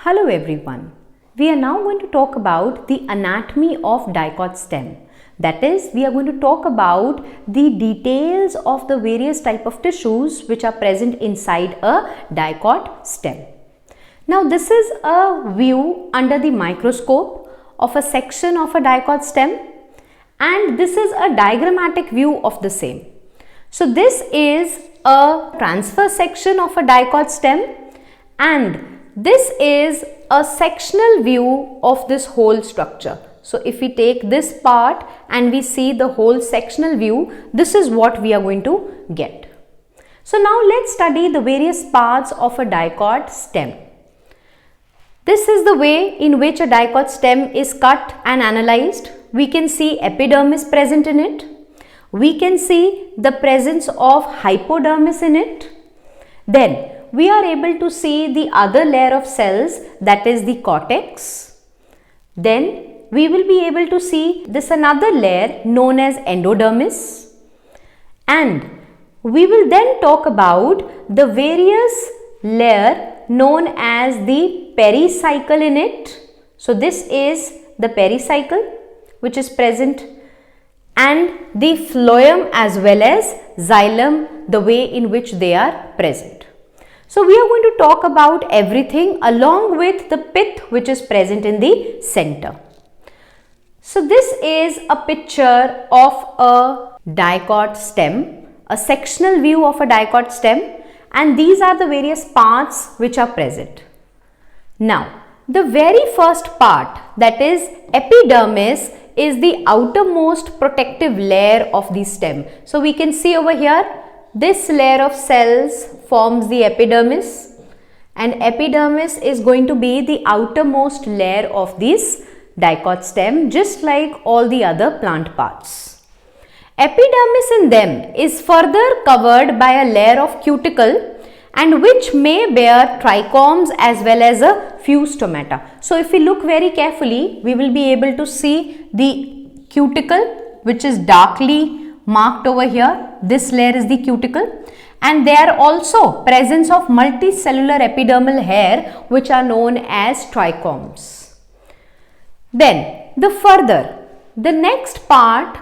Hello everyone. We are now going to talk about the anatomy of dicot stem. That is, we are going to talk about the details of the various type of tissues which are present inside a dicot stem. Now this is a view under the microscope of a section of a dicot stem, and this is a diagrammatic view of the same. So this is a transverse section of a dicot stem, and this is a sectional view of this whole structure. So if we take this part and we see the whole sectional view, this is what we are going to get. So now let's study the various parts of a dicot stem. This is the way in which a dicot stem is cut and analyzed. We can see epidermis present in it. We can see the presence of hypodermis in it. Then we are able to see the other layer of cells, that is the cortex. Then we will be able to see this another layer known as endodermis. And we will then talk about the various layer known as the pericycle in it. So this is the pericycle which is present, and the phloem as well as xylem, the way in which they are present. So we are going to talk about everything along with the pith which is present in the center. So this is a picture of a dicot stem, a sectional view of a dicot stem, and these are the various parts which are present. Now the very first part, that is epidermis, is the outermost protective layer of the stem. So we can see over here, this layer of cells forms the epidermis, and epidermis is going to be the outermost layer of this dicot stem, just like all the other plant parts. Epidermis in them is further covered by a layer of cuticle, and which may bear trichomes as well as a few stomata. So if we look very carefully, we will be able to see the cuticle which is darkly marked over here. This layer is the cuticle, and there are also presence of multicellular epidermal hair which are known as trichomes. Then the next part,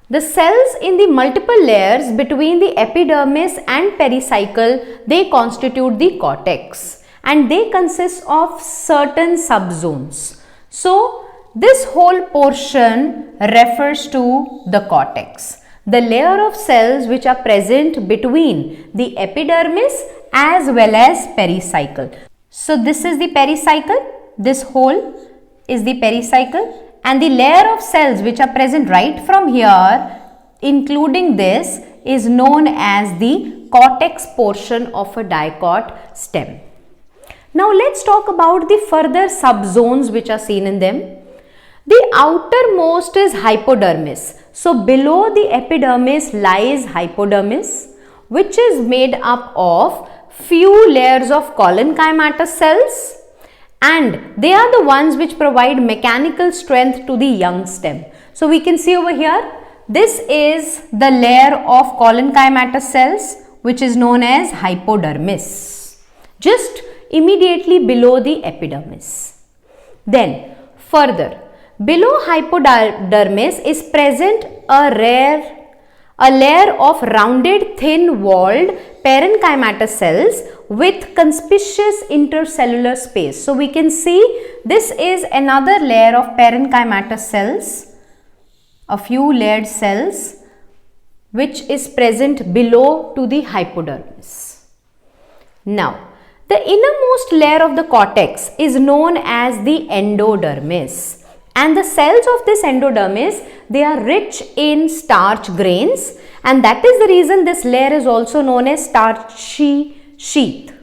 the cells in the multiple layers between the epidermis and pericycle, they constitute the cortex, and they consist of certain subzones. So this whole portion refers to the cortex, the layer of cells which are present between the epidermis as well as pericycle. So this is the pericycle, this whole is the pericycle, and the layer of cells which are present right from here, including this, is known as the cortex portion of a dicot stem. Now let's talk about the further subzones which are seen in them. The outermost is hypodermis. So below the epidermis lies hypodermis, which is made up of few layers of collenchymatous cells, and they are the ones which provide mechanical strength to the young stem. So we can see over here, this is the layer of collenchymatous cells which is known as hypodermis, just immediately below the epidermis. Then further, below hypodermis is present a layer of rounded, thin-walled parenchymatous cells with conspicuous intercellular space. So we can see this is another layer of parenchymatous cells, a few layered cells which is present below to the hypodermis. Now the innermost layer of the cortex is known as the endodermis, and the cells of this endodermis, they are rich in starch grains, and that is the reason this layer is also known as starchy sheath.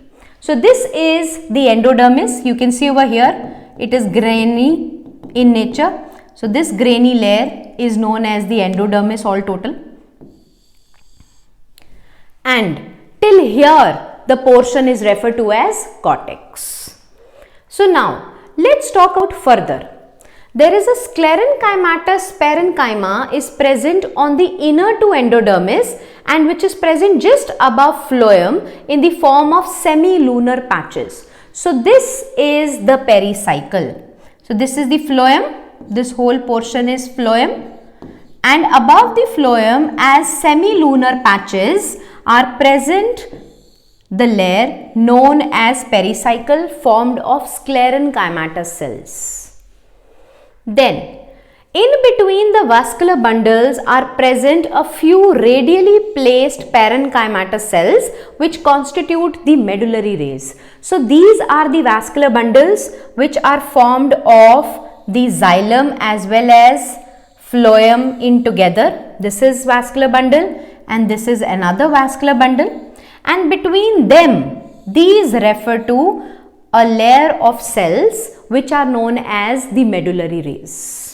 So this is the endodermis. You can see over here, it is grainy in nature. So this grainy layer is known as the endodermis all total. And till here, the portion is referred to as cortex. So now let's talk about further. There is a sclerenchymatous parenchyma is present on the inner two endodermis, and which is present just above phloem in the form of semilunar patches. So this is the pericycle. So this is the phloem, this whole portion is phloem, and above the phloem as semilunar patches are present the layer known as pericycle formed of sclerenchymatous cells. Then in between the vascular bundles are present a few radially placed parenchymatous cells which constitute the medullary rays. So these are the vascular bundles which are formed of the xylem as well as phloem in together. This is vascular bundle and this is another vascular bundle, and between them these refer to a layer of cells which are known as the medullary rays.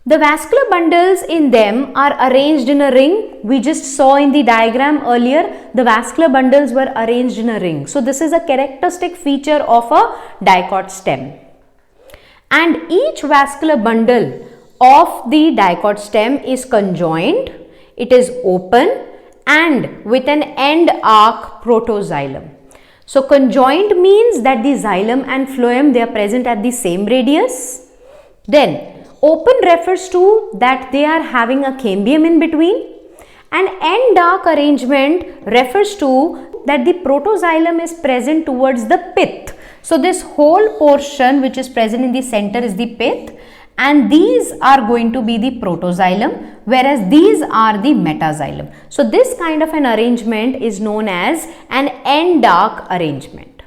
The vascular bundles in them are arranged in a ring. We just saw in the diagram earlier, the vascular bundles were arranged in a ring. So this is a characteristic feature of a dicot stem. And each vascular bundle of the dicot stem is conjoined, it is open and with an end arc protoxylem. So conjoined means that the xylem and phloem, they are present at the same radius. Then open refers to that they are having a cambium in between, and end arc arrangement refers to that the protoxylem is present towards the pith. So this whole portion which is present in the center is the pith, and these are going to be the protoxylem, whereas these are the metaxylem. So this kind of an arrangement is known as an end arc arrangement.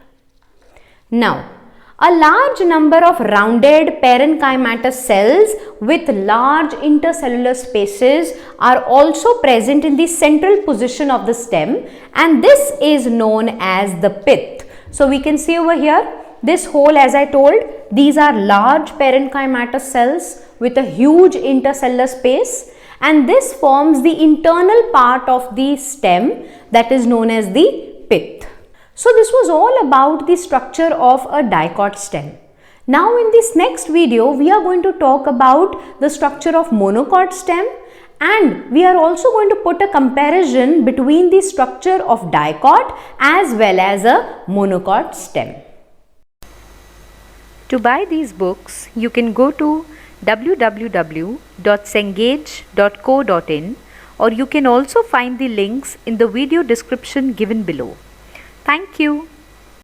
Now, a large number of rounded parenchymatous cells with large intercellular spaces are also present in the central position of the stem, and this is known as the pith. So we can see over here, this hole, as I told, these are large parenchymatous cells with a huge intercellular space, and this forms the internal part of the stem that is known as the pith. So this was all about the structure of a dicot stem. Now in this next video, we are going to talk about the structure of monocot stem, and we are also going to put a comparison between the structure of dicot as well as a monocot stem. To buy these books, you can go to www.cengage.co.in, or you can also find the links in the video description given below. Thank you.